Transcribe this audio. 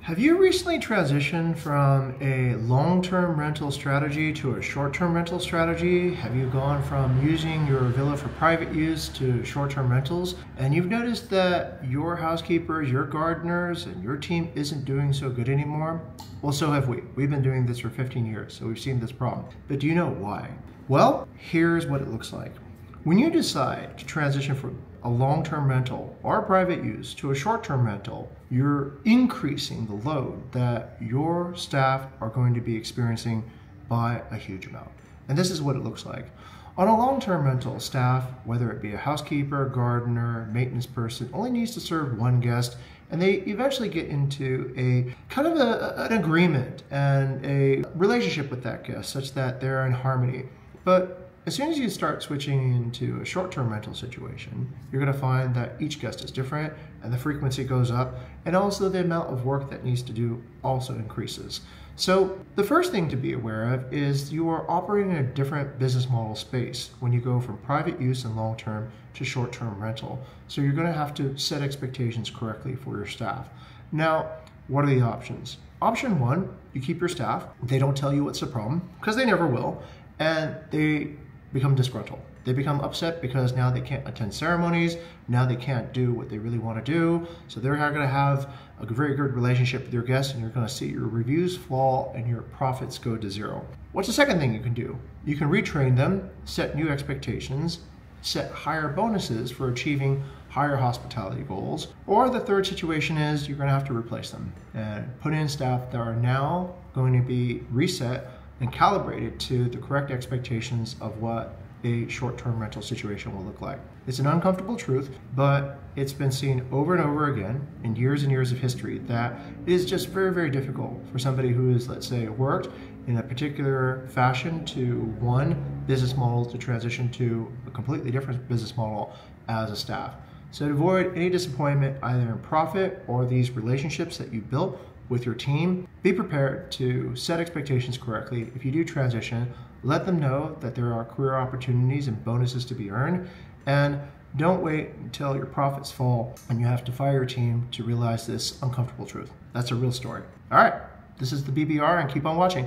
Have you recently transitioned from a long-term rental strategy to a short-term rental strategy? Have you gone from using your villa for private use to short-term rentals? And you've noticed that your housekeepers, your gardeners, and your team isn't doing so good anymore? Well, so have we. We've been doing this for 15 years, so we've seen this problem. But do you know why? Well, here's what it looks like. When you decide to transition from a long-term rental or private use to a short-term rental, you're increasing the load that your staff are going to be experiencing by a huge amount. And this is what it looks like. On a long-term rental, staff, whether it be a housekeeper, gardener, maintenance person, only needs to serve one guest, and they eventually get into a kind of an agreement and a relationship with that guest such that they're in harmony. But as soon as you start switching into a short-term rental situation, you're going to find that each guest is different and the frequency goes up, and also the amount of work that needs to do also increases. So the first thing to be aware of is you are operating in a different business model space when you go from private use and long-term to short-term rental. So you're going to have to set expectations correctly for your staff. Now, what are the options? Option one, you keep your staff. They don't tell you what's the problem, because they never will, and they become disgruntled. They become upset because now they can't attend ceremonies, now they can't do what they really want to do, so they're not going to have a very good relationship with your guests, and you're going to see your reviews fall and your profits go to zero. What's the second thing you can do? You can retrain them, set new expectations, set higher bonuses for achieving higher hospitality goals, or the third situation is you're going to have to replace them and put in staff that are now going to be reset and calibrated to the correct expectations of what a short-term rental situation will look like. It's an uncomfortable truth, but it's been seen over and over again in years and years of history that it is just very, very difficult for somebody who is, let's say, worked in a particular fashion to one business model to transition to a completely different business model as a staff. So to avoid any disappointment either in profit or these relationships that you built with your team, be prepared to set expectations correctly. If you do transition, let them know that there are career opportunities and bonuses to be earned, and don't wait until your profits fall and you have to fire your team to realize this uncomfortable truth. That's a real story. All right, this is the BBR, and keep on watching.